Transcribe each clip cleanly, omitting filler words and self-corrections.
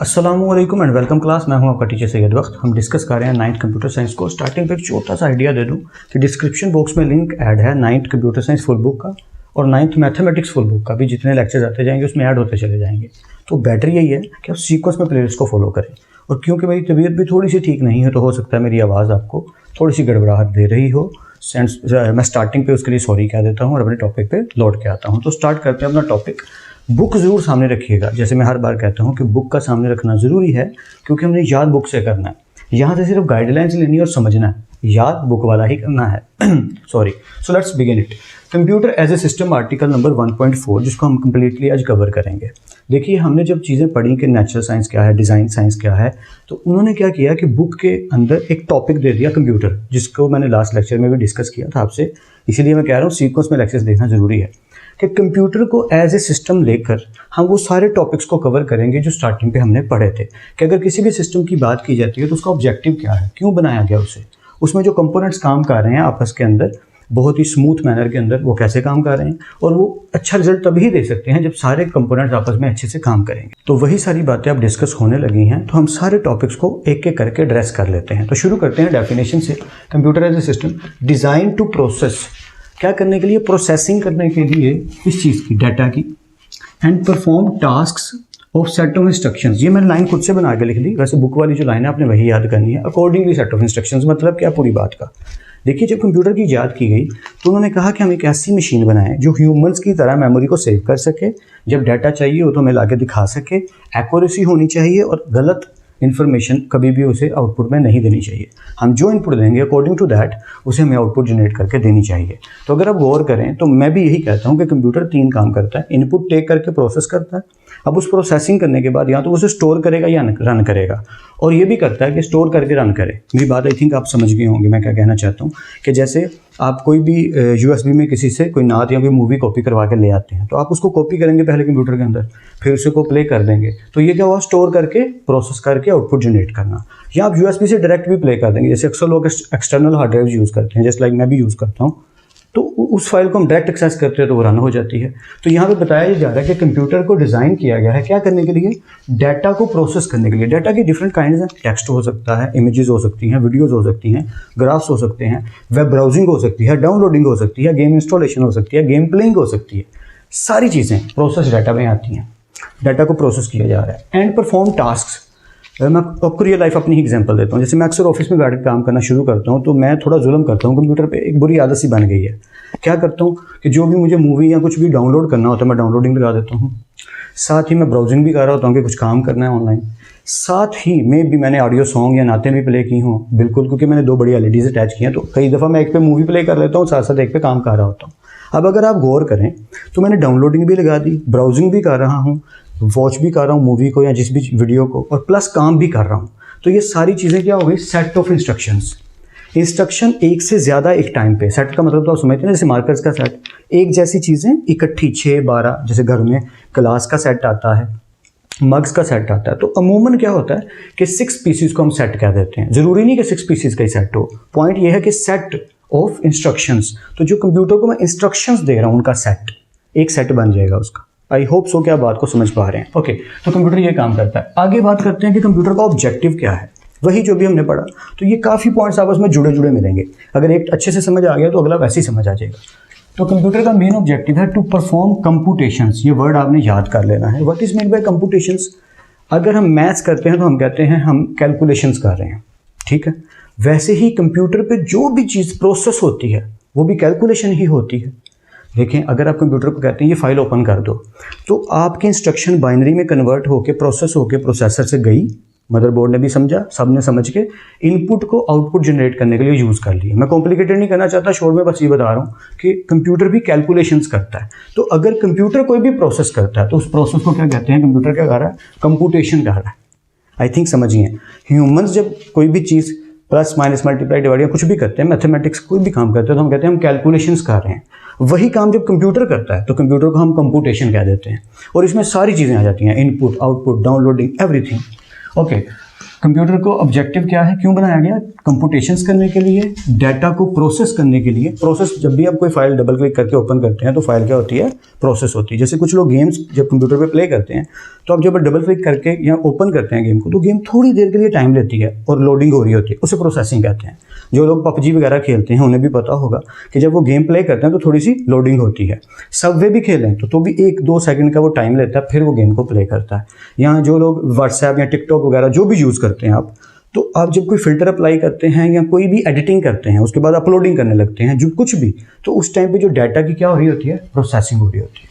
अस्सलामुअलैकुम and welcome class. मैं हूं आपका टीचर सैयद वक्त। हम डिस्कस कर रहे हैं 9th कंप्यूटर साइंस को। स्टार्टिंग पे एक छोटा सा आइडिया दे दूं कि डिस्क्रिप्शन बॉक्स में लिंक ऐड है 9th computer science full book का और 9th मैथमेटिक्स फुल बुक का भी। जितने लेक्चर्स आते जाएंगे उसमें ऐड होते चले जाएंगे। तो बेटर यही है कि आप सीक्वेंस में प्लेलिस्ट को फॉलो करें। और क्योंकि मेरी तबीयत भी थोड़ी सी ठीक नहीं है तो हो सकता है मेरी आवाज़ आपको थोड़ी सी गड़बड़ाहट दे रही हो। मैं स्टार्टिंग पे उसके लिए सॉरी कह देता हूँ और अपने टॉपिक पे लौट के आता हूँ। तो स्टार्ट करते हैं अपना टॉपिक। बुक ज़रूर सामने रखिएगा। जैसे मैं हर बार कहता हूँ कि बुक का सामने रखना ज़रूरी है क्योंकि हमने याद बुक से करना है। यहाँ से सिर्फ गाइडलाइंस लेनी है और समझना है, याद बुक वाला ही करना है। Sorry. So let's begin it. Computer as a system article number 1.4 जिसको हम कम्प्लीटली आज कवर करेंगे। देखिए, हमने जब चीज़ें पढ़ी कि नेचुरल साइंस क्या है, डिज़ाइन साइंस क्या है, तो उन्होंने क्या किया कि बुक के अंदर एक टॉपिक दे दिया कंप्यूटर, जिसको मैंने लास्ट लेक्चर में भी डिस्कस किया था आपसे। इसीलिए मैं कह रहा हूँ सीक्वेंस में लेक्चर्स देखना ज़रूरी है कि कंप्यूटर को एज ए सिस्टम लेकर हम वो सारे टॉपिक्स को कवर करेंगे जो स्टार्टिंग पे हमने पढ़े थे। कि अगर किसी भी सिस्टम की बात की जाती है तो उसका ऑब्जेक्टिव क्या है, क्यों बनाया गया उसे, उसमें जो कंपोनेंट्स काम कर रहे हैं आपस के अंदर बहुत ही स्मूथ मैनर के अंदर वो कैसे काम कर रहे हैं, और वो अच्छा रिजल्ट तभी दे सकते हैं जब सारे कंपोनेंट्स आपस में अच्छे से काम करेंगे। तो वही सारी बातें अब डिस्कस होने लगी हैं, तो हम सारे टॉपिक्स को एक एक करके एड्रेस कर लेते हैं। तो शुरू करते हैं डेफिनेशन से। Computer as a system design to process, क्या करने के लिए, प्रोसेसिंग करने के लिए इस चीज़ की, डाटा की, and perform tasks of set of instructions. ये मैंने लाइन खुद से बना के लिख दी, वैसे बुक वाली जो लाइन है आपने वही याद करनी है। अकॉर्डिंगली सेट ऑफ इंस्ट्रक्शंस मतलब क्या, पूरी बात का। देखिए, जब कंप्यूटर की इजाद की गई तो उन्होंने कहा कि हम एक ऐसी मशीन बनाएं जो ह्यूमंस की तरह मेमोरी को सेव कर सके, जब डाटा चाहिए हो तो हमें लाके दिखा सके, एक्यूरेसी होनी चाहिए और गलत इन्फॉर्मेशन कभी भी उसे आउटपुट में नहीं देनी चाहिए। हम जो इनपुट देंगे अकॉर्डिंग टू दैट उसे हमें आउटपुट जनरेट करके देनी चाहिए। तो अगर आप गौर करें तो मैं भी यही कहता हूँ कि कंप्यूटर 3 काम करता है। इनपुट टेक करके प्रोसेस करता है, अब उस प्रोसेसिंग करने के बाद या तो उसे स्टोर करेगा या रन करेगा, और ये भी करता है कि स्टोर करके रन करे। मेरी बात आई थिंक आप समझ गए होंगे मैं क्या कहना चाहता हूँ। कि जैसे आप कोई भी USB में किसी से कोई नात या कोई मूवी कॉपी करवा के ले आते हैं, तो आप उसको कॉपी करेंगे पहले कंप्यूटर के अंदर, फिर उसे को प्ले कर देंगे। तो ये क्या हुआ, स्टोर करके प्रोसेस करके आउटपुट जनरेट करना। या आप USB से डायरेक्ट भी प्ले कर देंगे, जैसे अक्सर लोग एक्सटर्नल हार्ड ड्राइव यूज़ करते हैं, जैसे लाइक मैं भी यूज़ करता हूँ। तो उस फाइल को हम डायरेक्ट एक्सेस करते हैं तो वो रन हो जाती है। तो यहाँ पे बताया जा रहा है कि कंप्यूटर को डिज़ाइन किया गया है क्या करने के लिए, डाटा को प्रोसेस करने के लिए। डाटा की डिफरेंट काइंड्स हैं, टेक्स्ट हो सकता है, इमेजेस हो सकती हैं, वीडियोस हो सकती हैं, ग्राफ्स हो सकते हैं, वेब ब्राउजिंग हो सकती है, डाउनलोडिंग हो सकती है, गेम इंस्टॉलेशन हो सकती है, गेम प्लेइंग हो सकती है। सारी चीज़ें प्रोसेस डाटा में आती हैं। डाटा को प्रोसेस किया जा रहा है। एंड परफॉर्म टास्क, मैं आपको रियल लाइफ अपनी ही एग्जांपल देता हूँ। जैसे मैं अक्सर ऑफिस में बैठ कर काम करना शुरू करता हूँ तो मैं थोड़ा जुल्म करता हूँ कंप्यूटर पे, एक बुरी आदत सी बन गई है। क्या करता हूँ कि जो भी मुझे मूवी या कुछ भी डाउनलोड करना होता है मैं डाउनलोडिंग लगा देता हूँ, साथ ही मैं ब्राउजिंग भी कर रहा होता हूँ कि कुछ काम करना है ऑनलाइन, साथ ही में भी मैंने ऑडियो सॉन्ग या नाते भी प्ले की हूँ। बिल्कुल, क्योंकि मैंने 2 बड़ी LEDs अटैच की हैं, तो कई दफ़ा मैं एक पे मूवी प्ले कर लेता हूँ, साथ साथ एक पे काम कर रहा होता हूँ। अब अगर आप गौर करें तो मैंने डाउनलोडिंग भी लगा दी, ब्राउजिंग भी कर रहा हूँ, वॉच भी कर रहा हूँ मूवी को या जिस भी वीडियो को, और प्लस काम भी कर रहा हूँ। तो ये सारी चीज़ें क्या हो गई, सेट ऑफ इंस्ट्रक्शंस। इंस्ट्रक्शन एक से ज़्यादा एक टाइम पे, सेट का मतलब तो आप समझते हैं जैसे मार्कर्स का सेट, एक जैसी चीज़ें इकट्ठी 6-12, जैसे घर में क्लास का सेट आता है, मग्स का सेट आता है। तो अमूमन क्या होता है कि 6 पीसीज को हम सेट कह देते हैं। ज़रूरी नहीं कि 6 पीसीज का ही सेट हो, पॉइंट ये है कि सेट ऑफ इंस्ट्रक्शंस। तो जो कंप्यूटर को मैं इंस्ट्रक्शंस दे रहा हूँ उनका सेट, एक सेट बन जाएगा उसका। आई होप सो कि आप बात को समझ पा रहे हैं। ओके, तो कंप्यूटर ये काम करता है। आगे बात करते हैं कि कंप्यूटर का ऑब्जेक्टिव क्या है, वही जो भी हमने पढ़ा। तो ये काफ़ी पॉइंट्स आपस में जुड़े जुड़े मिलेंगे। अगर एक अच्छे से समझ आ गया तो अगला वैसे ही समझ आ जाएगा। तो कंप्यूटर का मेन ऑब्जेक्टिव है टू परफॉर्म कंप्यूटेशंस। ये वर्ड आपने याद कर लेना है। What is mean by computations. अगर हम मैथ्स करते हैं तो हम कहते हैं हम कैलकुलेशंस कर रहे हैं, ठीक है। वैसे ही कंप्यूटर पे जो भी चीज़ प्रोसेस होती है वो भी कैलकुलेशन ही होती है। देखें, अगर आप कंप्यूटर को कहते हैं ये फाइल ओपन कर दो, तो आपकी इंस्ट्रक्शन बाइनरी में कन्वर्ट होकर प्रोसेस होकर प्रोसेसर से गई, मदरबोर्ड ने भी समझा, सबने समझ के इनपुट को आउटपुट जनरेट करने के लिए यूज़ कर लिया। मैं कॉम्प्लिकेटेड नहीं करना चाहता, शोर में बस ये बता रहा हूँ कि कंप्यूटर भी कैलकुलेशंस करता है। तो अगर कंप्यूटर कोई भी प्रोसेस करता है तो उस प्रोसेस को क्या कहते हैं, कंप्यूटर क्या कर रहा है, कंप्यूटेशन कर रहा है। आई थिंक समझिए, ह्यूमंस जब कोई भी चीज़ प्लस माइनस मल्टीप्लाई डिवाइड या कुछ भी करते हैं, मैथमेटिक्स कोई भी काम करते हैं, तो हम कहते हैं हम कैलकुलेशंस कर रहे हैं। वही काम जब कंप्यूटर करता है तो कंप्यूटर को हम कंप्यूटेशन कह देते हैं। और इसमें सारी चीज़ें आ जाती हैं, input, output, downloading, everything. Okay, computer को ऑब्जेक्टिव क्या है, क्यों बनाया गया? कंप्यूटेशंस करने के लिए, डाटा को प्रोसेस करने के लिए। प्रोसेस, जब भी आप कोई फाइल डबल क्लिक करके ओपन करते हैं तो फाइल क्या होती है? प्रोसेस होती है। जैसे कुछ लोग गेम्स जब कंप्यूटर पे प्ले करते हैं तो आप जब डबल क्लिक करके या ओपन करते हैं गेम को, तो गेम थोड़ी देर के लिए टाइम लेती है और लोडिंग हो रही होती है, उसे प्रोसेसिंग कहते हैं। जो लोग पबजी वगैरह खेलते हैं उन्हें भी पता होगा कि जब वो गेम प्ले करते हैं तो थोड़ी सी लोडिंग होती है। सबवे भी खेलें तो भी 1-2 सेकंड का वो टाइम लेता है, फिर वो गेम को प्ले करता है। यहाँ जो लोग व्हाट्सएप या टिकटॉक वगैरह जो भी यूज़ करते हैं आप, तो आप जब कोई फिल्टर अप्लाई करते हैं या कोई भी एडिटिंग करते हैं, उसके बाद अपलोडिंग करने लगते हैं जो कुछ भी, तो उस टाइम पे जो डाटा की क्या हो रही होती है? प्रोसेसिंग हो रही होती है।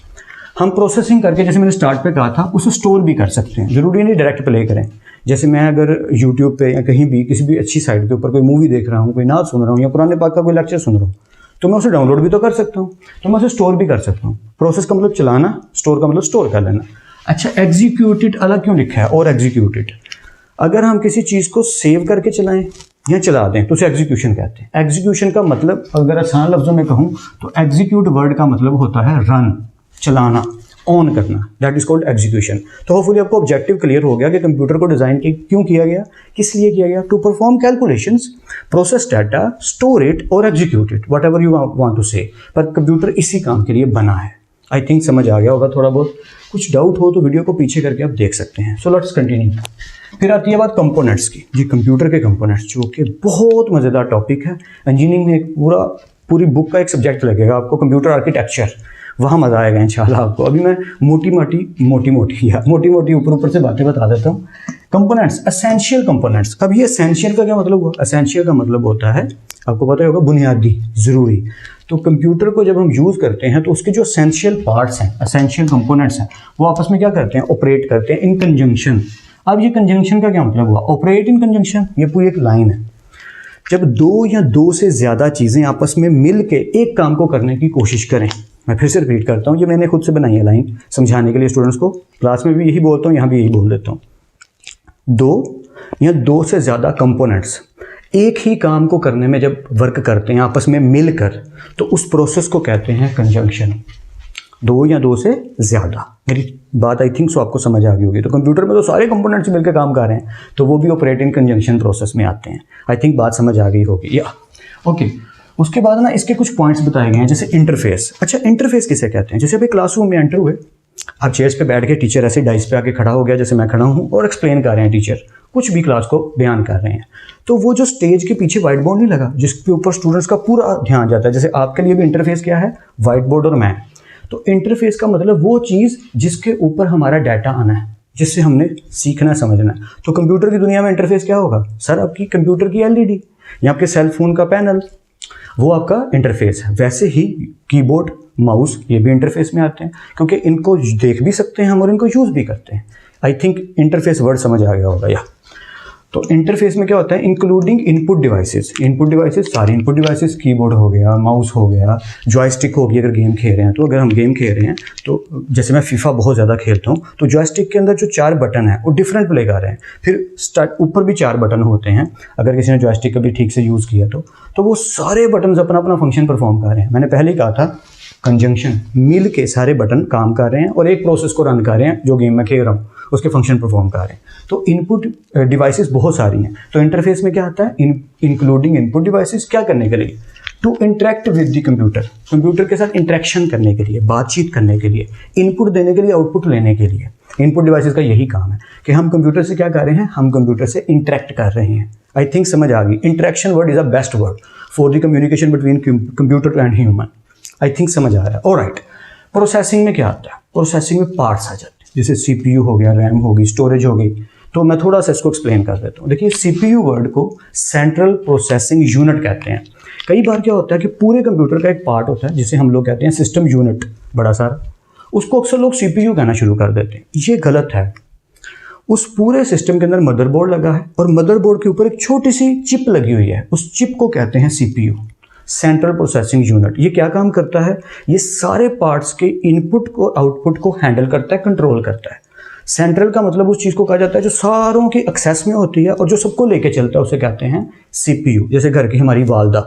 हम प्रोसेसिंग करके, जैसे मैंने स्टार्ट पे कहा था, उसे स्टोर भी कर सकते हैं, जरूरी नहीं डायरेक्ट प्ले करें। जैसे मैं अगर यूट्यूब पे या कहीं भी किसी भी अच्छी साइट के ऊपर कोई मूवी देख रहा हूँ, कोई नाच सुन रहा हूँ या पुराने पाक का कोई लेक्चर सुन रहा हूँ, तो मैं उसे डाउनलोड भी तो कर सकता हूँ, तो मैं उसे स्टोर भी कर सकता हूँ। प्रोसेस का मतलब चलाना, स्टोर का मतलब स्टोर कर लेना। अच्छा, एग्जीक्यूटेड अलग क्यों लिखा है? और एग्जीक्यूटेड, अगर हम किसी चीज़ को सेव करके चलाएं या चला दें तो उसे एग्जीक्यूशन कहते हैं। एग्जीक्यूशन का मतलब अगर आसान लफ्ज़ों में कहूँ तो एग्जीक्यूट वर्ड का मतलब होता है रन, चलाना, ऑन करना, दैट इज कॉल्ड एग्जीक्यूशन। तो होपफुली आपको ऑब्जेक्टिव क्लियर हो गया कि कंप्यूटर को डिज़ाइन क्यों किया गया, किस लिए किया गया? To perform calculations, process data, store it और execute it, whatever you want to say. पर कंप्यूटर इसी काम के लिए बना है। आई थिंक समझ आ गया होगा थोड़ा बहुत। कुछ डाउट हो तो वीडियो को पीछे करके आप देख सकते हैं। So let's continue. फिर आती है बात कंपोनेंट्स की। जी, कंप्यूटर के कंपोनेंट्स, जो कि बहुत मज़ेदार टॉपिक है। इंजीनियरिंग में एक पूरी बुक का एक सब्जेक्ट लगेगा आपको, कंप्यूटर आर्किटेक्चर, वहाँ मज़ा आएगा इंशाल्लाह आपको। अभी मैं मोटी मोटी ऊपर से बातें बता देता हूँ। Components, essential components. अब ये एसेंशियल का क्या मतलब हुआ? एसेंशियल का मतलब होता है, आपको पता होगा, बुनियादी, ज़रूरी। तो कंप्यूटर को जब हम यूज़ करते हैं तो उसके जो एसेंशियल पार्ट्स हैं, एसेंशियल कंपोनेंट्स हैं, वो आपस में क्या करते हैं? ऑपरेट करते हैं इन कंजंक्शन। अब ये कंजंक्शन का क्या मतलब हुआ? ऑपरेट इन कंजंक्शन, ये पूरी एक लाइन है। जब 2 या 2 से ज़्यादा चीज़ें आपस में मिल के एक काम को करने की कोशिश करें, मैं फिर से रिपीट करता हूँ, ये मैंने खुद से बनाई है लाइन समझाने के लिए स्टूडेंट्स को। क्लास में भी यही बोलता हूँ, यहाँ भी यही बोल देता हूँ। 2 या 2 से ज़्यादा कंपोनेंट्स एक ही काम को करने में जब वर्क करते हैं आपस में मिलकर, तो उस प्रोसेस को कहते हैं कंजंक्शन। 2 या 2 से ज़्यादा, मेरी बात आई थिंक सो आपको समझ आ गई होगी। तो कंप्यूटर में तो सारे कंपोनेंट्स मिलकर काम कर रहे हैं, तो वो भी ऑपरेट इन कंजंक्शन प्रोसेस में आते हैं। आई थिंक बात समझ आ गई होगी या ओके। उसके बाद ना इसके कुछ पॉइंट्स बताए गए हैं, जैसे इंटरफेस। अच्छा, इंटरफेस किसे कहते हैं? जैसे अभी क्लासरूम में एंटर हुए, आप चेयर्स पे बैठ के, टीचर ऐसे डाइस पे आके खड़ा हो गया जैसे मैं खड़ा हूँ, और एक्सप्लेन कर रहे हैं, टीचर कुछ भी क्लास को बयान कर रहे हैं, तो वो जो स्टेज के पीछे व्हाइट बोर्ड नहीं लगा जिसके ऊपर स्टूडेंट्स का पूरा ध्यान जाता है, जैसे आपके लिए भी इंटरफेस क्या है? व्हाइट बोर्ड और मैं। तो इंटरफेस का मतलब वो चीज़ जिसके ऊपर हमारा डाटा आना है, जिससे हमने सीखना समझना है। तो कंप्यूटर की दुनिया में इंटरफेस क्या होगा? सर, आपकी कंप्यूटर की एलईडी या आपके सेल फोन का पैनल, वो आपका इंटरफेस है। वैसे ही कीबोर्ड, माउस, ये भी इंटरफेस में आते हैं, क्योंकि इनको देख भी सकते हैं हम और इनको यूज़ भी करते हैं। आई थिंक इंटरफेस वर्ड समझ आ गया होगा या। तो इंटरफेस में क्या होता है? Including input devices. Input devices, सारी इनपुट डिवाइसेस, कीबोर्ड हो गया, माउस हो गया, जॉयस्टिक होगी अगर गेम खेल रहे हैं तो। अगर हम गेम खेल रहे हैं तो जैसे मैं फीफा बहुत ज़्यादा खेलता हूँ, तो जॉयस्टिक के अंदर जो 4 बटन हैं वो डिफरेंट प्ले कर रहे हैं। फिर स्टार्ट ऊपर भी 4 बटन होते हैं, अगर किसी ने जॉयस्टिक कभी ठीक से यूज़ किया तो वो सारे बटन अपना अपना फंक्शन परफॉर्म कर रहे हैं। मैंने पहले ही कहा था, कंजंक्शन, मिल के सारे बटन काम कर रहे हैं और एक प्रोसेस को रन कर रहे हैं, जो गेम में खेल रहा हूँ उसके फंक्शन परफॉर्म कर रहे हैं। तो इनपुट डिवाइसेस बहुत सारी हैं। तो इंटरफेस में क्या आता है? इंक्लूडिंग इनपुट डिवाइसेस, क्या करने के लिए? To interact with the computer, computer के साथ इंटरेक्शन करने के लिए, बातचीत करने के लिए, इनपुट देने के लिए, आउटपुट लेने के लिए। इनपुट डिवाइसेस का यही काम है कि हम कंप्यूटर से क्या कर रहे हैं? हम कंप्यूटर से इंटरेक्ट कर रहे हैं। आई थिंक समझ आ गई। Interaction word is a best word for the communication between computer and human. I think समझ आ रहा है। ऑलराइट, प्रोसेसिंग में क्या आता है? प्रोसेसिंग में पार्ट्स आ जाते हैं, जैसे सीपीयू हो गया, रैम होगी, स्टोरेज हो गई। तो मैं थोड़ा सा इसको एक्सप्लेन कर देता हूँ। देखिए, सीपीयू वर्ड को सेंट्रल प्रोसेसिंग यूनिट कहते हैं। कई बार क्या होता है कि पूरे कंप्यूटर का एक पार्ट होता है जिसे हम लोग कहते हैं सिस्टम यूनिट, बड़ा सारा, उसको अक्सर लोग सीपीयू कहना शुरू कर देते हैं। ये गलत है। उस पूरे सिस्टम के अंदर मदरबोर्ड लगा है और मदरबोर्ड के ऊपर एक छोटी सी चिप लगी हुई है, उस चिप को कहते हैं सीपीयू, सेंट्रल प्रोसेसिंग यूनिट। ये क्या काम करता है? ये सारे पार्ट्स के इनपुट को, आउटपुट को हैंडल करता है, कंट्रोल करता है। सेंट्रल का मतलब उस चीज़ को कहा जाता है जो सारों की एक्सेस में होती है और जो सबको लेके चलता है, उसे कहते हैं सीपीयू। जैसे घर की हमारी वालदा,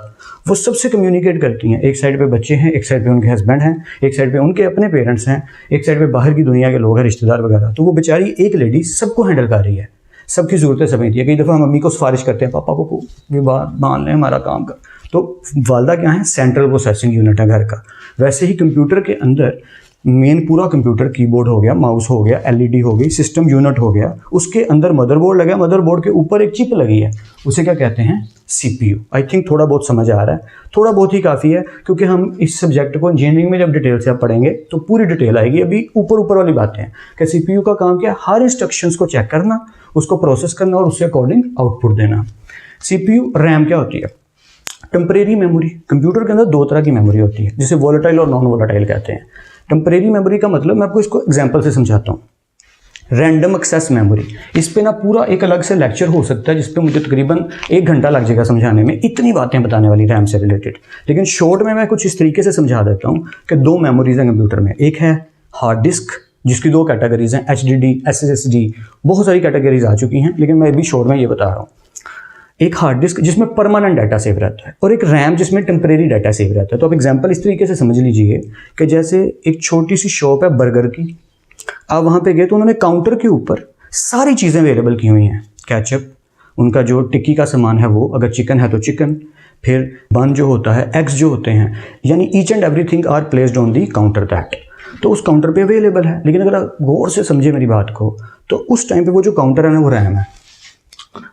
वो सबसे कम्युनिकेट करती हैं। एक साइड पे बच्चे हैं, एक साइड पे उनके हस्बैंड हैं, एक साइड पे उनके अपने पेरेंट्स हैं, एक साइड पे बाहर की दुनिया के लोग हैं, रिश्तेदार वगैरह। तो वो बेचारी एक लेडी सबको हैंडल कर रही है। सबकी ज़रूरतें समझती है। कई दफ़ा हम मम्मी को सिफारिश करते हैं, पापा को भी मान लें हमारा काम कर, तो वालदा क्या है, सेंट्रल प्रोसेसिंग यूनिट है घर का। वैसे ही कंप्यूटर के अंदर मेन पूरा कंप्यूटर, कीबोर्ड हो गया, माउस हो गया, एलईडी हो गई, सिस्टम यूनिट हो गया, उसके अंदर मदरबोर्ड लगा, मदरबोर्ड के ऊपर एक चिप लगी है, उसे क्या कहते हैं, सीपीयू। आई थिंक थोड़ा बहुत समझ आ रहा है, थोड़ा बहुत ही काफ़ी है, क्योंकि हम इस सब्जेक्ट को इंजीनियरिंग में जब डिटेल से आप पढ़ेंगे तो पूरी डिटेल आएगी। अभी ऊपर वाली बातें हैं कि सीपीयू का काम क्या है, हर इंस्ट्रक्शंस को चेक करना, उसको प्रोसेस करना और उससे अकॉर्डिंग आउटपुट देना। सीपीयू, रैम क्या होती है, टेम्परेरी मेमोरी। कंप्यूटर के अंदर दो तरह की मेमोरी होती है, जिसे वोलेटाइल और नॉन वोलेटाइल कहते हैं। टेम्परेरी मेमोरी का मतलब, मैं आपको इसको एग्जांपल से समझाता हूँ। रैंडम एक्सेस मेमोरी, इस पे ना पूरा एक अलग से लेक्चर हो सकता है, जिस पे मुझे तकरीबन 1 घंटा लग जाएगा समझाने में, इतनी बातें बताने वाली रैम से रिलेटेड। लेकिन शॉर्ट में मैं कुछ इस तरीके से समझा देता हूँ कि 2 मेमोरीज हैं कंप्यूटर में। एक है हार्ड डिस्क, जिसकी 2 कैटेगरीज हैं, HDD, SSD, बहुत सारी कैटेगरीज आ चुकी हैं, लेकिन मैं अभी शॉर्ट में ये बता रहा हूँ। एक हार्ड डिस्क जिसमें परमानेंट डाटा सेव रहता है, और एक रैम जिसमें टेम्परेरी डाटा सेव रहता है। तो आप एग्जांपल इस तरीके से समझ लीजिए कि जैसे एक छोटी सी शॉप है बर्गर की, आप वहाँ पे गए तो उन्होंने काउंटर के ऊपर सारी चीज़ें अवेलेबल की हुई हैं, केचप, उनका जो टिक्की का सामान है वो, अगर चिकन है तो चिकन, फिर बन जो होता है, एग्स जो होते हैं, यानी each and everything are placed on the counter that, तो उस काउंटर पे अवेलेबल है। लेकिन अगर आप गौर से समझे मेरी बात को, तो उस टाइम पे वो जो काउंटर है ना, वो रैम है,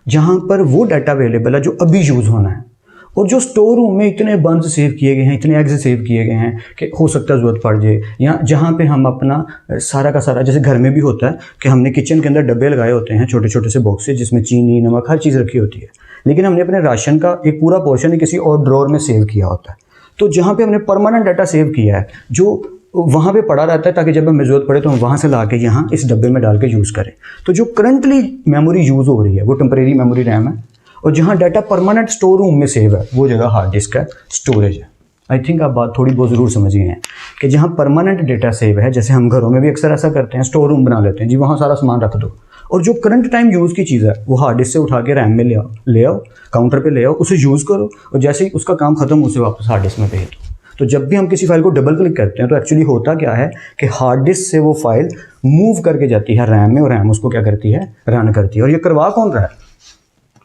जहाँ पर वो डाटा अवेलेबल है जो अभी यूज़ होना है। और जो स्टोर रूम में इतने बंस सेव किए गए हैं, इतने एग्स सेव किए गए हैं कि हो सकता है ज़रूरत पड़ जाए, या जहाँ पे हम अपना सारा का सारा, जैसे घर में भी होता है कि हमने किचन के अंदर डब्बे लगाए होते हैं, छोटे छोटे से बॉक्सेस, जिसमें चीनी, नमक, हर चीज़ रखी होती है, लेकिन हमने अपने राशन का एक पूरा पोर्शन किसी और ड्रॉर में सेव किया होता है। तो जहाँ पे हमने परमानेंट डाटा सेव किया है, जो वहाँ पे पड़ा रहता है, ताकि जब हमें ज़रूरत पड़े तो हम वहाँ से ला के यहाँ इस डब्बे में डाल के यूज़ करें। तो जो करंटली मेमोरी यूज़ हो रही है वो टेम्परेरी मेमोरी रैम है, और जहाँ डाटा परमानेंट स्टोर रूम में सेव है वो जगह हार्ड डिस्क है, स्टोरेज है। आई थिंक आप बात थोड़ी बहुत ज़रूर समझ गए हैं कि जहाँ परमानेंट डेटा सेव है, जैसे हम घरों में भी अक्सर ऐसा करते हैं, स्टोर रूम बना लेते हैं जी, वहाँ सारा सामान रख दो, और जो करंट टाइम यूज़ की चीज़ है वो हार्ड डिस्क से उठा के रैम में ले आओ, काउंटर पे ले आओ, उसे यूज़ करो, और जैसे ही उसका काम खत्म उसे वापस हार्ड डिस्क में भेज दो। तो जब भी हम किसी फाइल को डबल क्लिक करते हैं तो एक्चुअली होता क्या है कि हार्ड डिस्क से वो फाइल मूव करके जाती है रैम में, और रैम उसको क्या करती है, रन करती है। और ये करवा कौन रहा है,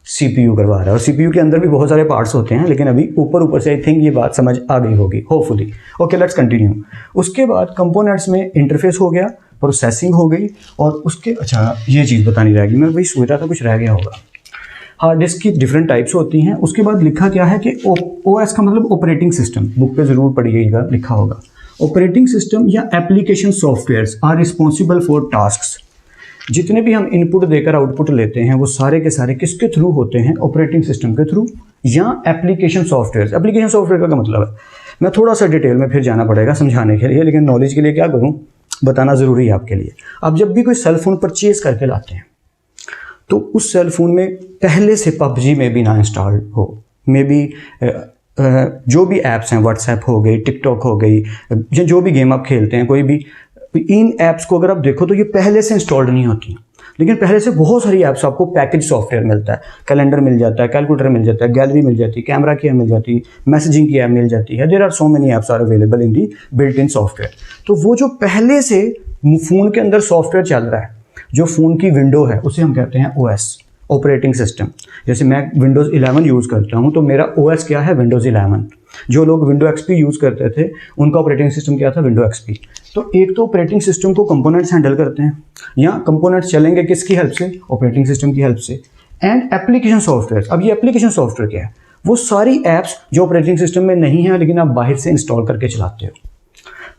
सीपीयू करवा रहा है। और सीपीयू के अंदर भी बहुत सारे पार्ट्स होते हैं, लेकिन अभी ऊपर से आई थिंक ये बात समझ आ गई होगी, होपफुली। Okay, let's continue. उसके बाद कंपोनेंट्स में इंटरफेस हो गया, प्रोसेसिंग हो गई, और उसके, अच्छा ये चीज़ बतानी रहेगी, मैं वही सोच रहा था कुछ रह गया होगा। हार्ड डिस्क की डिफरेंट टाइप्स होती हैं। उसके बाद लिखा क्या है कि ओएस का मतलब ऑपरेटिंग सिस्टम, बुक पे ज़रूर पढ़िएगा, लिखा होगा ऑपरेटिंग सिस्टम या application softwares are responsible for tasks. जितने भी हम इनपुट देकर आउटपुट लेते हैं वो सारे के सारे किसके थ्रू होते हैं, ऑपरेटिंग सिस्टम के थ्रू या एप्लीकेशन सॉफ्टवेयर्स। एप्लीकेशन सॉफ्टवेयर का क्या मतलब है, मैं थोड़ा सा डिटेल में फिर जाना पड़ेगा समझाने के लिए, लेकिन नॉलेज के लिए क्या करूँ, बताना ज़रूरी है आपके लिए। आप जब भी कोई सेल फोन परचेज करके लाते हैं तो उस सेल फोन में पहले से पबजी में भी ना इंस्टॉल हो, मे बी जो भी ऐप्स हैं, व्हाट्सएप हो गई, टिकटॉक हो गई, जो भी गेम आप खेलते हैं, कोई भी, इन ऐप्स को अगर आप देखो तो ये पहले से इंस्टॉल्ड नहीं होती। लेकिन पहले से बहुत सारी ऐप्स आपको पैकेज सॉफ्टवेयर मिलता है, कैलेंडर मिल जाता है, कैलकुलेटर मिल जाता है, गैलरी मिल जाती है, कैमरा की ऐप मिल जाती है, मैसेजिंग की ऐप मिल जाती है। There are so many apps are available in the built in software. तो वो जो पहले से फ़ोन के अंदर सॉफ्टवेयर चल रहा है, जो फ़ोन की विंडो है, उसे हम कहते हैं ओएस, ऑपरेटिंग सिस्टम। जैसे मैं विंडोज़ 11 यूज़ करता हूँ तो मेरा ओएस क्या है, विंडोज़ 11। जो लोग विंडो एक्सपी यूज़ करते थे उनका ऑपरेटिंग सिस्टम क्या था, विंडो एक्सपी। तो एक तो ऑपरेटिंग सिस्टम को कंपोनेंट्स हैंडल करते हैं, या कंपोनेंट्स चलेंगे किसकी हेल्प से, ऑपरेटिंग सिस्टम की हेल्प से। एंड एप्लीकेशन सॉफ्टवेयर, अब ये एप्लीकेशन सॉफ्टवेयर क्या है, वो सारी ऐप्स जो ऑपरेटिंग सिस्टम में नहीं है लेकिन आप बाहर से इंस्टॉल करके चलाते हो।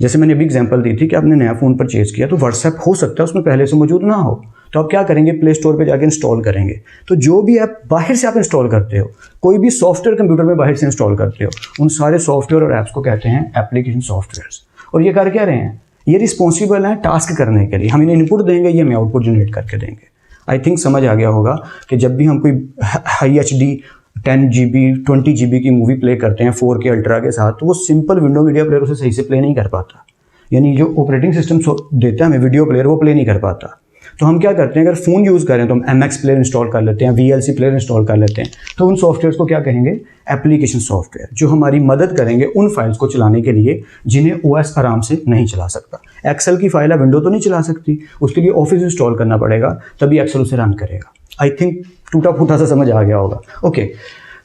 जैसे मैंने अभी एग्जांपल दी थी कि आपने नया फ़ोन परचेज़ किया तो व्हाट्सएप हो सकता है उसमें पहले से मौजूद ना हो, तो आप क्या करेंगे, प्ले स्टोर पे जाके इंस्टॉल करेंगे। तो जो भी ऐप बाहर से आप इंस्टॉल करते हो, कोई भी सॉफ्टवेयर कंप्यूटर में बाहर से इंस्टॉल करते हो, उन सारे सॉफ्टवेयर और ऐप्स को कहते हैं एप्लीकेशन सॉफ्टवेयर्स। और ये कर क्या रहे हैं, ये रिस्पॉन्सिबल हैं टास्क करने के लिए। हम इन्हें इनपुट देंगे, ये हमें आउटपुट जनरेट करके देंगे। आई थिंक समझ आ गया होगा कि जब भी हम कोई हाई HD 10 GB 20 GB की मूवी प्ले करते हैं 4K अल्ट्रा के साथ, तो वो सिंपल विंडो मीडिया प्लेयर उसे सही से प्ले नहीं कर पाता, यानी जो ऑपरेटिंग सिस्टम देता है हमें वीडियो प्लेयर, वो प्ले नहीं कर पाता। तो हम क्या करते हैं, अगर फ़ोन यूज़ करें तो हम MX प्लेयर इंस्टॉल कर लेते हैं, VLC प्लेयर इंस्टॉल कर लेते हैं। तो उन सॉफ्टवेयर्स को क्या कहेंगे, एप्लीकेशन सॉफ्टवेयर, जो हमारी मदद करेंगे उन फाइल्स को चलाने के लिए जिन्हें OS आराम से नहीं चला सकता। एक्सेल की फाइल है, विंडो तो नहीं चला सकती, उसके लिए ऑफिस इंस्टॉल करना पड़ेगा, तभी एक्सेल उसे रन करेगा। आई थिंक टूटा फूटा सा समझ आ गया होगा। ओके,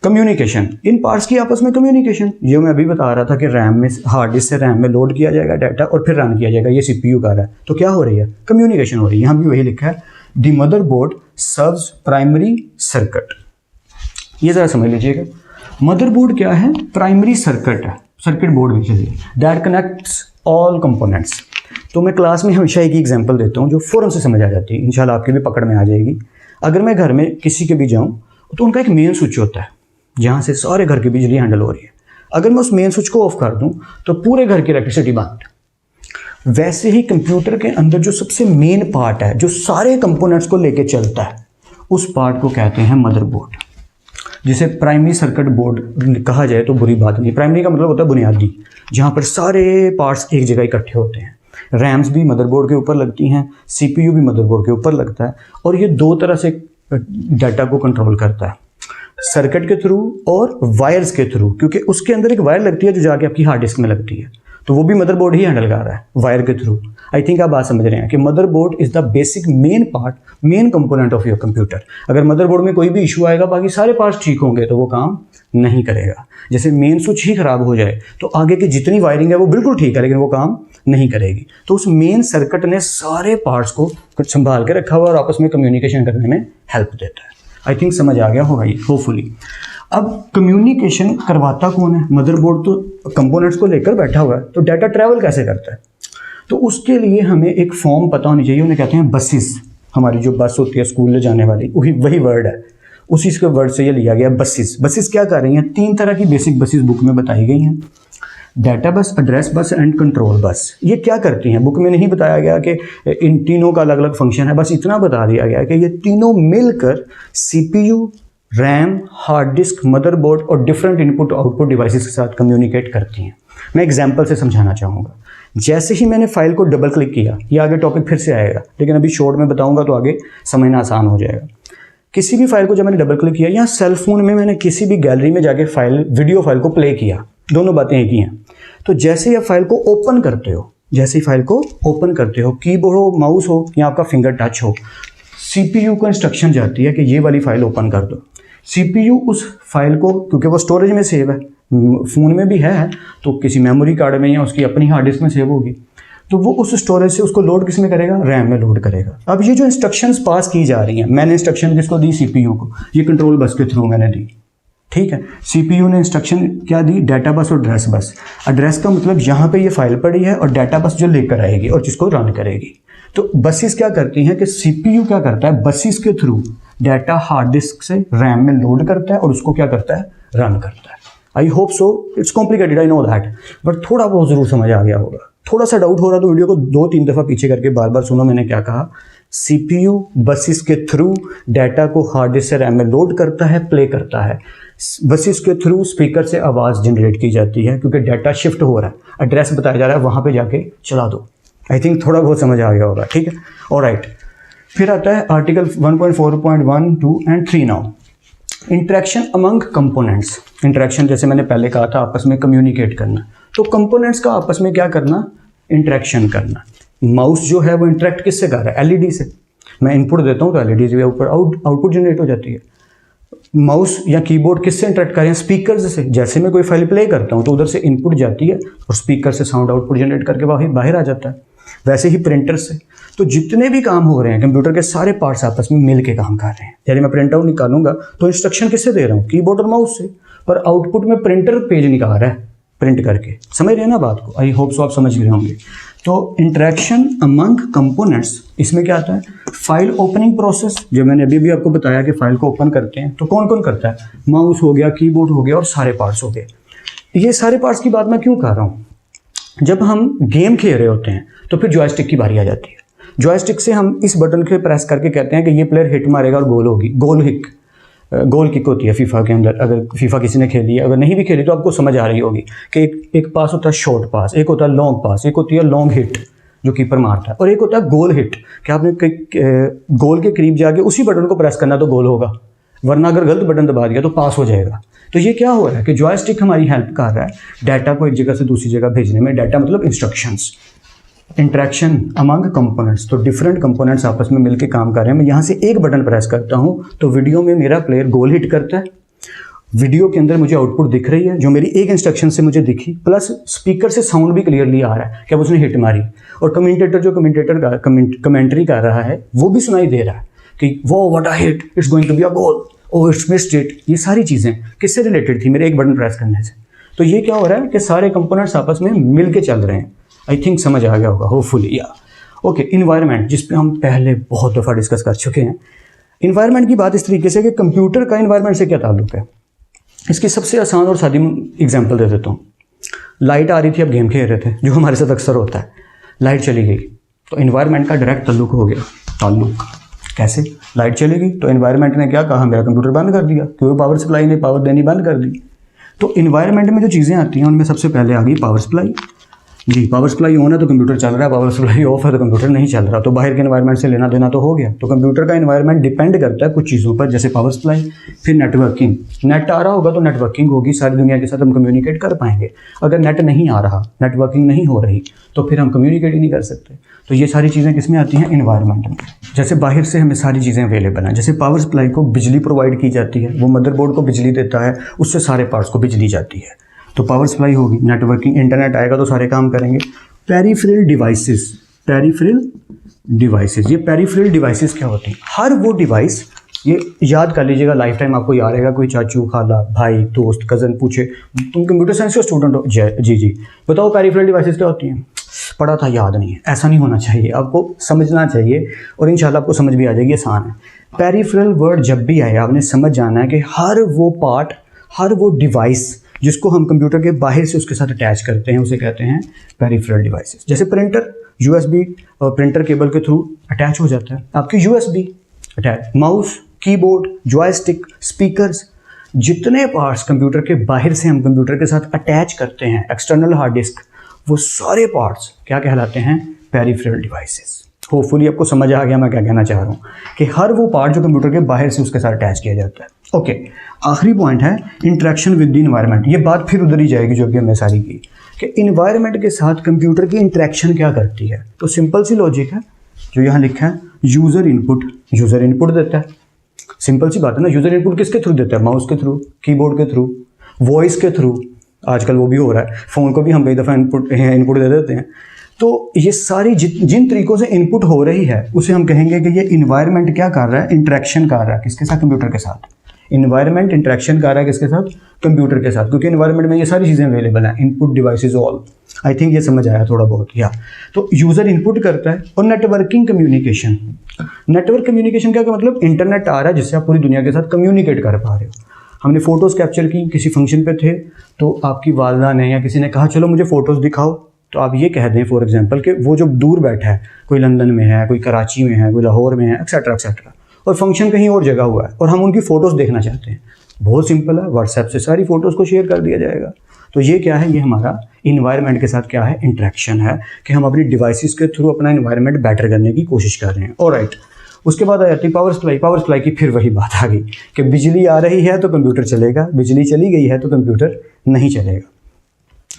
कम्युनिकेशन, इन पार्ट्स की आपस में कम्युनिकेशन, ये मैं अभी बता रहा था कि रैम में, हार्ड डिस्क से रैम में लोड किया जाएगा डाटा और फिर रन किया जाएगा, ये सीपीयू कर रहा है। तो क्या हो रही है? कम्युनिकेशन हो रही है। यहाँ भी वही लिखा है, the motherboard serves primary circuit. ये ज़रा समझ लीजिएगा, मदरबोर्ड क्या है? प्राइमरी सर्किट है, circuit board basically, that connects all components. तो मैं क्लास में हमेशा एक ही एग्जांपल देता हूँ जो फ़ौरन से समझ आ जाती है, इंशाल्लाह आपकी भी पकड़ में आ जाएगी। अगर मैं घर में किसी के भी जाऊँ तो उनका एक मेन स्विच होता है जहाँ से सारे घर की बिजली हैंडल हो रही है। अगर मैं उस मेन स्विच को ऑफ कर दूँ तो पूरे घर की इलेक्ट्रिसिटी बंद। वैसे ही कंप्यूटर के अंदर जो सबसे मेन पार्ट है, जो सारे कंपोनेंट्स को लेके चलता है, उस पार्ट को कहते हैं मदरबोर्ड, जिसे प्राइमरी सर्किट बोर्ड कहा जाए तो बुरी बात नहीं। प्राइमरी का मतलब होता है बुनियादी, जहाँ पर सारे पार्ट्स एक जगह इकट्ठे होते हैं। रैम्स भी मदरबोर्ड के ऊपर लगती हैं, सीपीयू भी मदरबोर्ड के ऊपर लगता है, और ये दो तरह से डाटा को कंट्रोल करता है, सर्किट के थ्रू और वायर्स के थ्रू, क्योंकि उसके अंदर एक वायर लगती है जो जाके आपकी हार्ड डिस्क में लगती है, तो वो भी मदरबोर्ड ही हैंडल कर रहा है वायर के थ्रू। आई थिंक आप बात समझ रहे हैं कि motherboard is the basic main part, main component of your computer. अगर मदरबोर्ड में कोई भी इशू आएगा, बाकी सारे पार्ट्स ठीक होंगे तो वो काम नहीं करेगा। जैसे मेन स्विच ही खराब हो जाए तो आगे की जितनी वायरिंग है वो बिल्कुल ठीक है, लेकिन वो काम नहीं करेगी। तो उस मेन सर्किट ने सारे पार्ट्स को संभाल के रखा हुआ और आपस में कम्युनिकेशन करने में हेल्प देता है। आई थिंक समझ आ गया होगा ये, होपफुली। अब कम्युनिकेशन करवाता कौन है? मदरबोर्ड तो कंपोनेंट्स को लेकर बैठा हुआ है, तो डाटा ट्रैवल कैसे करता है? तो उसके लिए हमें एक फॉर्म पता होनी चाहिए, उन्हें कहते हैं बसेस। हमारी जो बस होती है स्कूल ले जाने वाली, वही वर्ड है, उसी के वर्ड से ये लिया गया बसेस। बसेस क्या कर रही हैं? 3 तरह की बेसिक बसेस बुक में बताई गई हैं, डाटा बस, address bus and control bus. ये क्या करती हैं? बुक में नहीं बताया गया कि इन तीनों का अलग अलग फंक्शन है, बस इतना बता दिया गया कि ये तीनों मिलकर CPU, RAM, hard disk, motherboard और डिफरेंट इनपुट आउटपुट डिवाइसेस के साथ कम्युनिकेट करती हैं। मैं एग्जांपल से समझाना चाहूँगा। जैसे ही मैंने फाइल को डबल क्लिक किया, ये आगे टॉपिक फिर से आएगा, लेकिन अभी शॉर्ट में बताऊँगा तो आगे समझना आसान हो जाएगा। किसी भी फाइल को जब मैंने डबल क्लिक किया, या सेल फोन में मैंने किसी भी गैलरी में जाके वीडियो फाइल को प्ले किया, दोनों बातें एक ही हैं। तो जैसे ही आप फाइल को ओपन करते हो, कीबोर्ड हो, माउस हो या आपका फिंगर टच हो, सीपीयू को इंस्ट्रक्शन जाती है कि ये वाली फाइल ओपन कर दो। सीपीयू उस फाइल को, क्योंकि वो स्टोरेज में सेव है, फ़ोन में भी है, तो किसी मेमोरी कार्ड में या उसकी अपनी हार्ड डिस्क में सेव होगी, तो वो उस स्टोरेज से उसको लोड किस में करेगा? रैम में लोड करेगा। अब ये जो इंस्ट्रक्शंस पास की जा रही हैं, मैंने इंस्ट्रक्शन किसको दी? सीपीयू को। ये कंट्रोल बस के थ्रू मैंने दी, ठीक है। सीपीयू ने इंस्ट्रक्शन क्या दी? डाटा बस और एड्रेस बस। एड्रेस का मतलब यहाँ पे ये फाइल पड़ी है, और डाटा बस जो लेकर आएगी और जिसको रन करेगी। तो बसेस क्या करती हैं कि सीपीयू क्या करता है? बसेस के थ्रू डाटा हार्ड डिस्क से रैम में लोड करता है और उसको क्या करता है? रन करता है। I hope so, it's complicated, I know that, but थोड़ा बहुत ज़रूर समझ आ गया होगा। थोड़ा सा डाउट हो रहा तो वीडियो को 2-3 दफ़ा पीछे करके बार बार सुनो मैंने क्या कहा। सीपीयू बसेस के थ्रू डाटा को हार्ड डिस्क से रैम में लोड करता है, प्ले करता है। बसेस के थ्रू स्पीकर से आवाज़ जनरेट की जाती है, क्योंकि डाटा शिफ्ट हो रहा है, एड्रेस बताया जा रहा है, वहाँ पे जाके चला दो। आई थिंक थोड़ा बहुत समझ आ गया होगा, ठीक है। ऑलराइट, फिर आता है article 1.4.1, 2 and 3 now. Interaction among components. Interaction जैसे मैंने पहले कहा था, आपस में कम्युनिकेट करना। तो कंपोनेंट्स का आपस में क्या करना? इंटरेक्शन करना। माउस जो है वो इंटरेक्ट किससे कर रहा है? एलईडी से। मैं इनपुट देता हूँ तो एलईडी से ऊपर आउटपुट जनरेट हो जाती है। माउस या कीबोर्ड किससे इंटरेक्ट कर रहे हैं? स्पीकर से। जैसे मैं कोई फाइल प्ले करता हूँ तो उधर से इनपुट जाती है और स्पीकर से साउंड आउटपुट जनरेट करके बाहर आ जाता है। वैसे ही प्रिंटर से। तो जितने भी काम हो रहे हैं कंप्यूटर के, सारे पार्ट्स आपस में मिल के काम कर रहे हैं। यदि मैं प्रिंट आउट निकालूंगा तो इंस्ट्रक्शन किससे दे रहा हूँ? कीबोर्ड और माउस से, पर आउटपुट में प्रिंटर पेज निकाल रहा है प्रिंट करके। समझ रहे हैं ना बात को? आई होप सो आप समझ गए होंगे। तो इंटरेक्शन अमंग कंपोनेंट्स, इसमें क्या आता है? फाइल ओपनिंग प्रोसेस, जो मैंने अभी भी आपको बताया कि फाइल को ओपन करते हैं तो कौन कौन करता है? माउस हो गया, कीबोर्ड हो गया और सारे पार्ट्स हो गए। ये सारे पार्ट्स की बात मैं क्यों कर रहा हूँ? जब हम गेम खेल रहे होते हैं तो फिर जॉयस्टिक की बारी आ जाती है। जॉयस्टिक से हम इस बटन के प्रेस करके कहते हैं कि ये प्लेयर हिट मारेगा और गोल होगी। गोल किक होती है फीफा के अंदर। अगर फीफा किसी ने खेली है, अगर नहीं भी खेली तो आपको समझ आ रही होगी कि एक पास होता है शॉर्ट पास, एक होता है लॉन्ग पास, एक होती है लॉन्ग हिट जो कीपर मारता है, और एक होता है गोल हिट कि आपने गोल के करीब जाके उसी बटन को प्रेस करना तो गोल होगा, वरना अगर गलत बटन दबा दिया तो पास हो जाएगा। तो ये क्या हो रहा है कि जॉयस्टिक हमारी हेल्प कर रहा है डाटा को एक जगह से दूसरी जगह भेजने में। डाटा मतलब इंस्ट्रक्शंस। इंटरेक्शन अमंग कंपोनेंट्स, तो डिफरेंट कंपोनेंट्स आपस में मिलकर काम कर रहे हैं। मैं यहाँ से एक बटन प्रेस करता हूँ तो वीडियो में मेरा प्लेयर गोल हिट करता है, वीडियो के अंदर मुझे आउटपुट दिख रही है जो मेरी एक इंस्ट्रक्शन से मुझे दिखी, प्लस स्पीकर से साउंड भी क्लियरली आ रहा है कि अब उसने हिट मारी, और कमेंट्री कर रहा है वो भी सुनाई दे रहा है कि वो what a hit, it's going to be a goal, oh it's missed it. ये सारी चीज़ें किससे रिलेटेड थी? मेरे एक बटन प्रेस करने से। तो ये क्या हो रहा है कि सारे कंपोनेंट्स आपस में मिल के चल रहे हैं। आई थिंक समझ आ गया होगा होपफुली। या ओके, इन्वायरमेंट, जिस पे हम पहले बहुत दफ़ा डिस्कस कर चुके हैं। इन्वायरमेंट की बात इस तरीके से कि कंप्यूटर का इन्वायरमेंट से क्या ताल्लुक है। इसकी सबसे आसान और सादी एग्जांपल दे देता हूँ। लाइट आ रही थी, अब गेम खेल रहे थे, जो हमारे साथ अक्सर होता है। लाइट चली गई तो इन्वायरमेंट का डायरेक्ट ताल्लुक हो गया। ताल्लुक कैसे? लाइट चली गई तो इन्वायरमेंट ने क्या कहा, मेरा कंप्यूटर बंद कर दिया, क्योंकि पावर सप्लाई ने पावर देनी बंद कर दी। तो इन्वायरमेंट में जो चीज़ें आती हैं उनमें सबसे पहले आ गई पावर सप्लाई। जी, पावर सप्लाई ऑन है तो कंप्यूटर चल रहा है, पावर सप्लाई ऑफ है तो कंप्यूटर नहीं चल रहा। तो बाहर के एनवायरनमेंट से लेना देना तो हो गया। तो कंप्यूटर का एनवायरनमेंट डिपेंड करता है कुछ चीज़ों पर, जैसे पावर सप्लाई, फिर नेटवर्किंग। नेट आ रहा होगा तो नेटवर्किंग होगी, सारी दुनिया के साथ हम कम्युनिकेट कर पाएंगे। अगर नेट नहीं आ रहा, नेटवर्किंग नहीं हो रही, तो फिर हम कम्युनिकेट ही नहीं कर सकते। तो ये सारी चीज़ें किस में आती हैं? इन्वायरमेंट में। जैसे बाहर से हमें सारी चीज़ें अवेलेबल हैं, जैसे पावर सप्लाई को बिजली प्रोवाइड की जाती है, वो मदरबोर्ड को बिजली देता है, उससे सारे पार्ट्स को बिजली जाती है, तो पावर सप्लाई होगी। नेटवर्किंग, इंटरनेट आएगा तो सारे काम करेंगे। पेरिफेरल डिवाइसेस, पेरिफेरल डिवाइसेस, ये पेरिफेरल डिवाइसेस क्या होती हैं? हर वो डिवाइस, ये याद कर लीजिएगा, लाइफ टाइम आपको याद रहेगा। कोई चाचू, खाला, भाई, दोस्त, कज़न पूछे तुम कंप्यूटर साइंस के स्टूडेंट हो, जी बताओ पेरिफेरल डिवाइसेस क्या होती हैं? पढ़ा था, याद नहीं है। ऐसा नहीं होना चाहिए, आपको समझना चाहिए और इंशाल्लाह आपको समझ भी आ जाएगी, आसान है। पेरिफेरल वर्ड जब भी आए आपने समझ जाना है कि हर वो पार्ट, हर वो डिवाइस जिसको हम कंप्यूटर के बाहर से उसके साथ अटैच करते हैं, उसे कहते हैं पेरिफेरल डिवाइसेस। जैसे प्रिंटर, यूएसबी प्रिंटर केबल के थ्रू अटैच हो जाता है, आपकी USB attach, mouse, keyboard, joystick, speakers, जितने पार्ट्स कंप्यूटर के बाहर से हम कंप्यूटर के साथ अटैच करते हैं, एक्सटर्नल हार्ड डिस्क, वो सारे पार्ट्स क्या कहलाते हैं? Peripheral devices. होपफुली आपको समझ आ गया मैं क्या कहना चाह रहा हूँ, कि हर वो पार्ट जो कंप्यूटर के बाहर से उसके साथ अटैच किया जाता है। ओके, आखिरी पॉइंट है इंटरेक्शन विद द इन्वायरमेंट। ये बात फिर उधर ही जाएगी जो अभी हमने सारी की, कि इन्वायरमेंट के साथ कंप्यूटर की इंटरेक्शन क्या करती है। तो सिंपल सी लॉजिक है जो यहाँ लिखा है, यूज़र इनपुट। यूज़र इनपुट देता है, सिंपल सी बात है ना। यूज़र इनपुट किसके थ्रू देता है? माउस के थ्रू, कीबोर्ड के थ्रू, वॉइस के थ्रू, आजकल वो भी हो रहा है, फ़ोन को भी हम कई दफ़ा इनपुट दे देते हैं। तो ये सारी जिन तरीक़ों से इनपुट हो रही है उसे हम कहेंगे कि ये इन्वायरमेंट क्या कर रहा है? इंटरेक्शन कर रहा है। किसके साथ? कंप्यूटर के साथ। इन्वायरमेंट इंटरेक्शन कर रहा है किसके साथ? कंप्यूटर के साथ, क्योंकि इन्वायरमेंट में ये सारी चीज़ें अवेलेबल हैं, input devices all. I think ये समझ आया थोड़ा बहुत। या तो यूज़र इनपुट करता है। और नेटवर्किंग कम्युनिकेशन, नेटवर्क कम्युनिकेशन क्या मतलब? इंटरनेट आ रहा है जिससे आप पूरी दुनिया के साथ कम्युनिकेट कर पा रहे हो। हमने फ़ोटोज़ कैप्चर की, किसी फंक्शन पे थे तो आपकी वालदा ने या किसी ने कहा चलो मुझे फ़ोटोज़ दिखाओ, तो आप ये कह दें फॉर एग्जांपल कि वो जो दूर बैठा है, कोई लंदन में है, कोई कराची में है, कोई लाहौर में है, एक्सेट्रा एक्सेट्रा, और फंक्शन कहीं और जगह हुआ है और हम उनकी फ़ोटोज़ देखना चाहते हैं। बहुत सिंपल है, व्हाट्सएप से सारी फ़ोटोज़ को शेयर कर दिया जाएगा। तो ये क्या है? ये हमारा इन्वायरमेंट के साथ क्या है? इंटरेक्शन है, कि हम अपनी डिवाइसेस के थ्रू अपना इन्वायरमेंट बेटर करने की कोशिश कर रहे हैं। ऑलराइट, उसके बाद आ जाती है पावर सप्लाई। पावर सप्लाई की फिर वही बात आ गई कि बिजली आ रही है तो कंप्यूटर चलेगा, बिजली चली गई है तो कंप्यूटर नहीं चलेगा।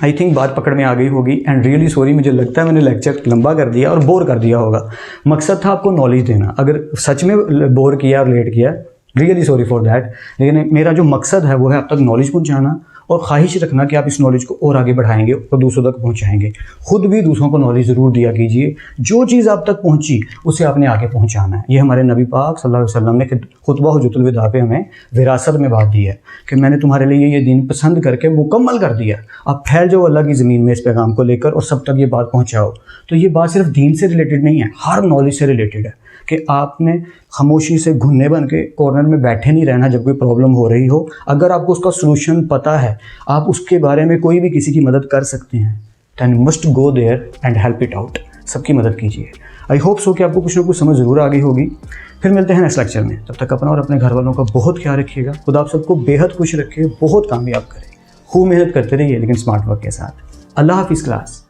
आई थिंक बात पकड़ में आ गई होगी। एंड रियली सॉरी, मुझे लगता है मैंने लेक्चर लंबा कर दिया और बोर कर दिया होगा। मकसद था आपको नॉलेज देना, अगर सच में बोर किया और लेट किया, रियली सॉरी फॉर दैट। लेकिन मेरा जो मकसद है वो है आप तक नॉलेज पहुंचाना और ख्वाहिश रखना कि आप इस नॉलेज को और आगे बढ़ाएंगे और दूसरों तक पहुंचाएंगे। खुद भी दूसरों को नॉलेज ज़रूर दिया कीजिए। जो चीज़ आप तक पहुंची उसे आपने आगे पहुंचाना है। ये हमारे नबी पाक सल्लल्लाहु अलैहि वसल्लम ने खुतबा हुज्जतुल विदा पे हमें विरासत में बात दी है कि मैंने तुम्हारे लिए ये दीन पसंद करके मुकम्मल कर दिया। आप फैल जाओ अल्लाह की ज़मीन में इस पैगाम को लेकर और सब तक ये बात पहुँचाओ। तो ये बात सिर्फ दीन से रिलेटेड नहीं है, हर नॉलेज से रिलेटेड है कि आपने खामोशी से घुन्ने बन के कॉर्नर में बैठे नहीं रहना जब कोई प्रॉब्लम हो रही हो। अगर आपको उसका सलूशन पता है, आप उसके बारे में कोई भी किसी की मदद कर सकते हैं, then must go there and help it out. सबकी मदद कीजिए। आई होप सो कि आपको कुछ ना कुछ समझ ज़रूर आ गई होगी। फिर मिलते हैं नेक्स्ट लेक्चर में। तब तक अपना और अपने घर वालों का बहुत ख्याल रखिएगा। खुदा आप सबको बेहद खुश रखे, बहुत कामयाब करे। खूब मेहनत करते रहिए लेकिन स्मार्ट वर्क के साथ। अल्लाह हाफिज़ क्लास।